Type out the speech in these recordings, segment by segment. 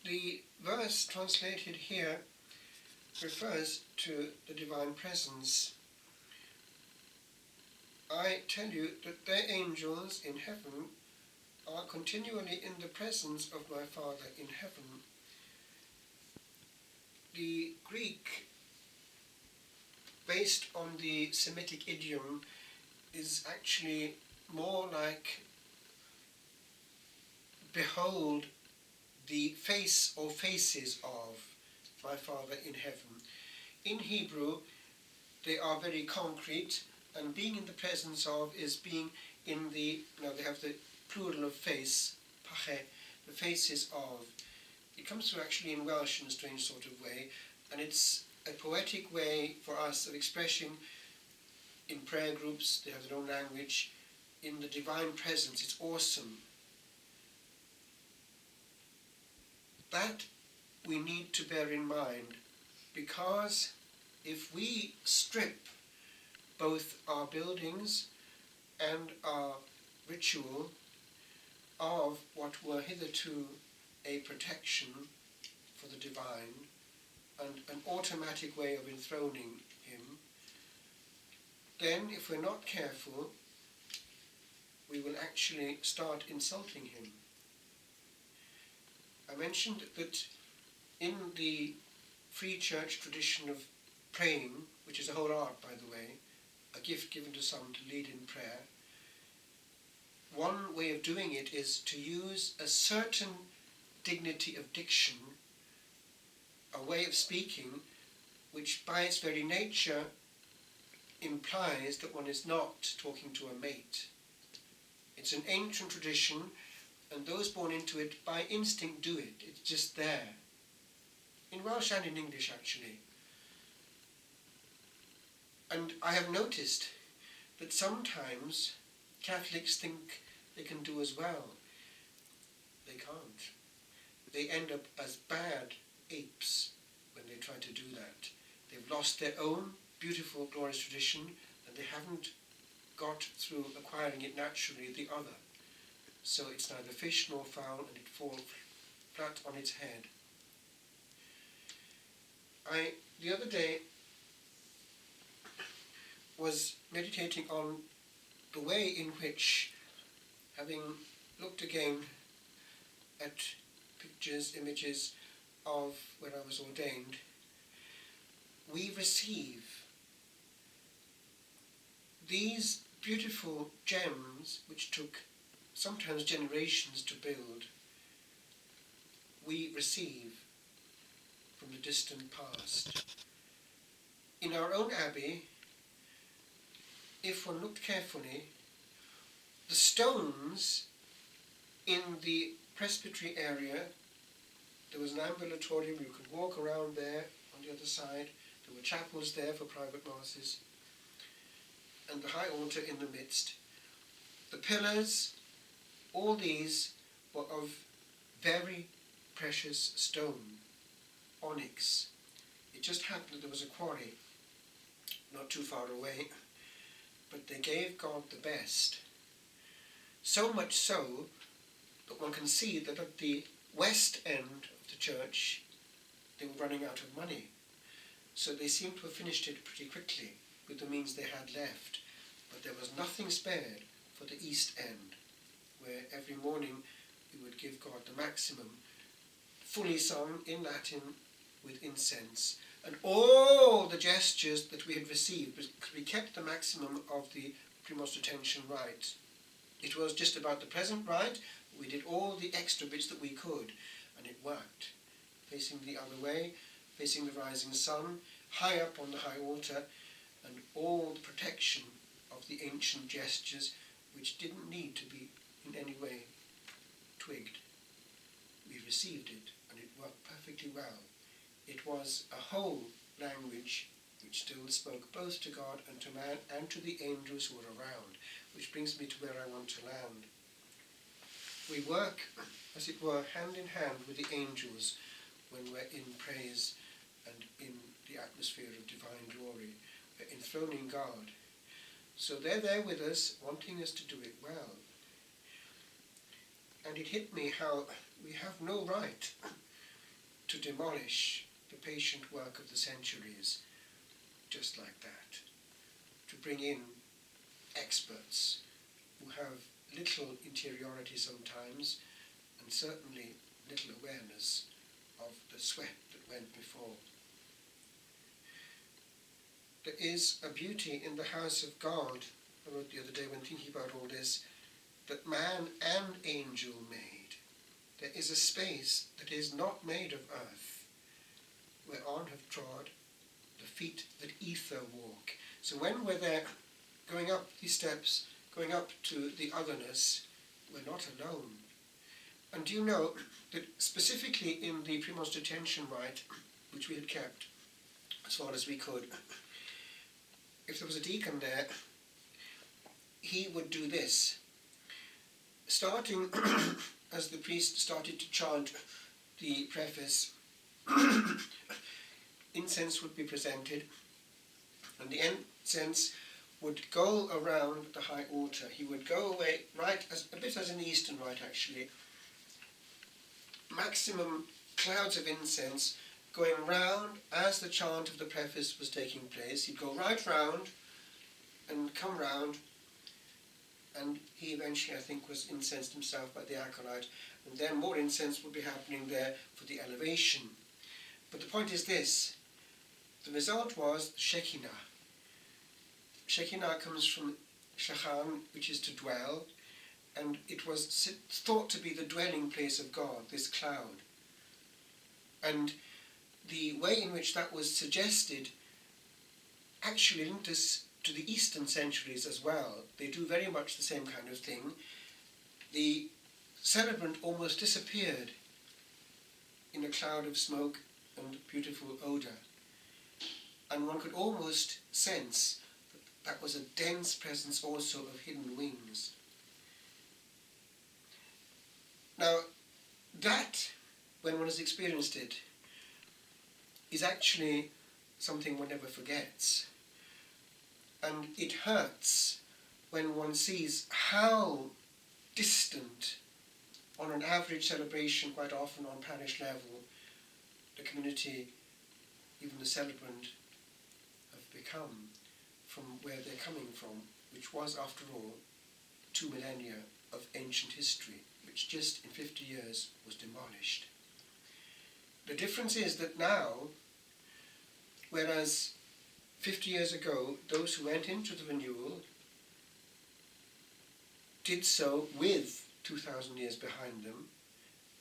The verse translated here refers to the divine presence. I tell you that their angels in heaven are continually in the presence of my Father in heaven. The Greek, based on the Semitic idiom, is actually more like behold the face or faces of my Father in heaven. In Hebrew, they are very concrete, and being in the presence of is being in the, they have the plural of face, pache, the faces of. It comes through actually in Welsh in a strange sort of way, and it's a poetic way for us of expressing in prayer groups, they have their own language, in the divine presence. It's awesome. That we need to bear in mind, because if we strip both our buildings and our ritual of what were hitherto a protection for the divine and an automatic way of enthroning him, then if we're not careful, we will actually start insulting him. I mentioned that in the Free Church tradition of praying, which is a whole art, by the way, a gift given to some to lead in prayer, one way of doing it is to use a certain dignity of diction, a way of speaking, which by its very nature implies that one is not talking to a mate. It's an ancient tradition, and those born into it by instinct do it. It's just there. In Welsh and in English, actually. And I have noticed that sometimes Catholics think they can do as well. They can't. They end up as bad apes when they try to do that. They've lost their own beautiful, glorious tradition, and they haven't got through acquiring it naturally, the other. So it's neither fish nor fowl, and it falls flat on its head. The other day, was meditating on the way in which, having looked again at pictures, images of when I was ordained, we receive these beautiful gems which took sometimes generations to build. We receive from the distant past. In our own abbey, if one looked carefully, the stones in the presbytery area, there was an ambulatorium, you could walk around there on the other side, there were chapels there for private masses, and the high altar in the midst. The pillars, all these were of very precious stone, onyx. It just happened that there was a quarry not too far away, but they gave God the best. So much so that one can see that at the west end of the church they were running out of money. So they seemed to have finished it pretty quickly with the means they had left. But there was nothing spared for the east end, where every morning we would give God the maximum, fully sung in Latin with incense, and all the gestures that we had received, because we kept the maximum of the Primos Retention rite. It was just about the present rite. We did all the extra bits that we could, and it worked. Facing the other way, facing the rising sun, high up on the high altar, and all the protection of the ancient gestures which didn't need to be in any way twigged. We received it, and it worked perfectly well. It was a whole language which still spoke both to God and to man and to the angels who were around, which brings me to where I want to land. We work, as it were, hand in hand with the angels when we're in praise and in the atmosphere of divine glory. We're enthroning God. So they're there with us, wanting us to do it well. And it hit me how we have no right to demolish the patient work of the centuries, just like that, to bring in experts who have little interiority sometimes, and certainly little awareness of the sweat that went before. There is a beauty in the house of God, I wrote the other day when thinking about all this, that man and angel made. There is a space that is not made of earth, whereon have trod the feet that ether walk. So when we're there, going up these steps, going up to the otherness, we're not alone. And do you know that specifically in the premonstrative tension rite, which we had kept as far as we could, if there was a deacon there, he would do this. Starting as the priest started to chant the preface, incense would be presented, and the incense would go around the high altar. He would go away, right, as a bit as in the Eastern Rite actually, maximum clouds of incense going round as the chant of the preface was taking place. He'd go right round and come round, and he eventually, I think, was incensed himself by the acolyte, and then more incense would be happening there for the elevation. But the point is this, the result was Shekinah. Shekinah comes from Shechan, which is to dwell, and it was thought to be the dwelling place of God, this cloud. And the way in which that was suggested actually linked us to the Eastern centuries as well. They do very much the same kind of thing. The celebrant almost disappeared in a cloud of smoke and beautiful odour. And one could almost sense that was a dense presence also of hidden wings. Now, that, when one has experienced it, is actually something one never forgets. And it hurts when one sees how distant, on an average celebration, quite often on parish level, the community, even the celebrant, have become from where they're coming from, which was, after all, 2 millennia of ancient history, which just in 50 years was demolished. The difference is that now, whereas 50 years ago, those who went into the renewal did so with 2,000 years behind them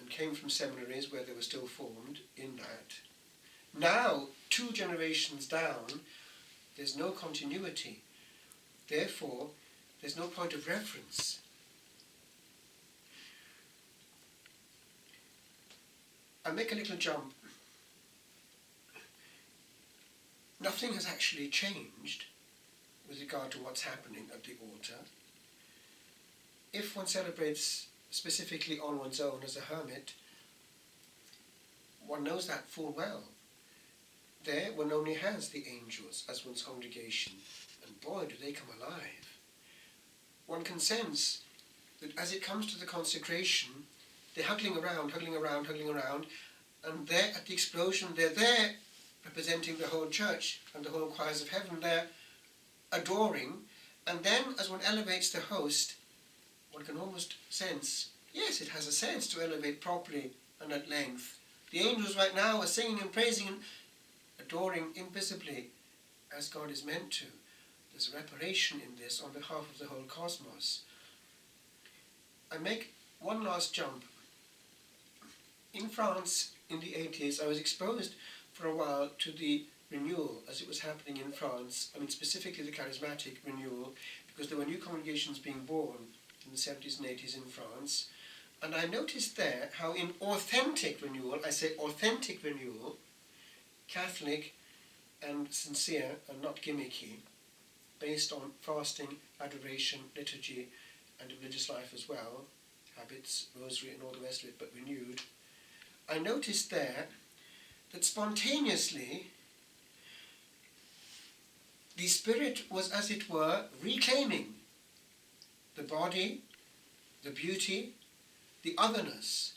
and came from seminaries where they were still formed in that. Now, 2 generations down, there's no continuity. Therefore, there's no point of reference. I'll make a little jump. Nothing has actually changed with regard to what's happening at the altar. If one celebrates specifically on one's own as a hermit, one knows that full well. There one only has the angels as one's congregation, and boy do they come alive. One can sense that as it comes to the consecration, they're huddling around, and there at the explosion, they're there representing the whole church and the whole choirs of heaven there, adoring, and then as one elevates the host, one can almost sense, yes, it has a sense to elevate properly and at length. The angels right now are singing and praising and adoring invisibly as God is meant to. There's a reparation in this on behalf of the whole cosmos. I make one last jump. In France in the 80s, I was exposed for a while to the renewal as it was happening in France, I mean specifically the charismatic renewal, because there were new congregations being born in the 70s and 80s in France, and I noticed there how in authentic renewal, I say authentic renewal, Catholic and sincere and not gimmicky, based on fasting, adoration, liturgy and religious life as well, habits, rosary and all the rest of it, but renewed, I noticed there that spontaneously the Spirit was, as it were, reclaiming the body, the beauty, the otherness.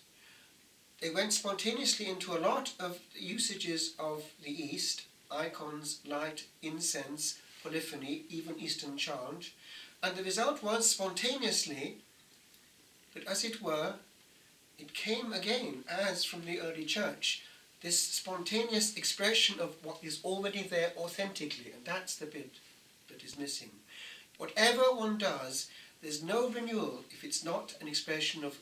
They went spontaneously into a lot of usages of the East, icons, light, incense, polyphony, even Eastern chant, and the result was spontaneously, but as it were, it came again, as from the early church, this spontaneous expression of what is already there authentically, and that's the bit that is missing. Whatever one does, there's no renewal if it's not an expression of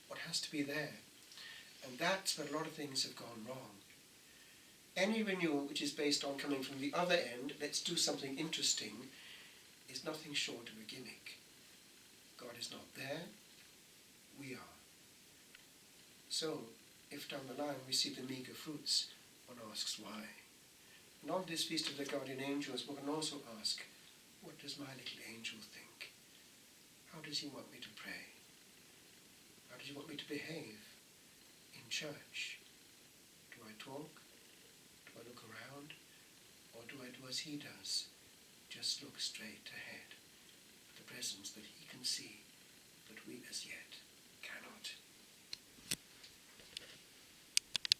what has to be there. And that's where a lot of things have gone wrong. Any renewal which is based on coming from the other end, let's do something interesting, is nothing short of a gimmick. God is not there, we are. So, if down the line we see the meagre fruits, one asks why. And on this Feast of the Guardian Angels, one can also ask, what does my little angel think? How does he want me to pray? How does he want me to behave in church? Do I talk? Do I look around? Or do I do as he does? Just look straight ahead, the presence that he can see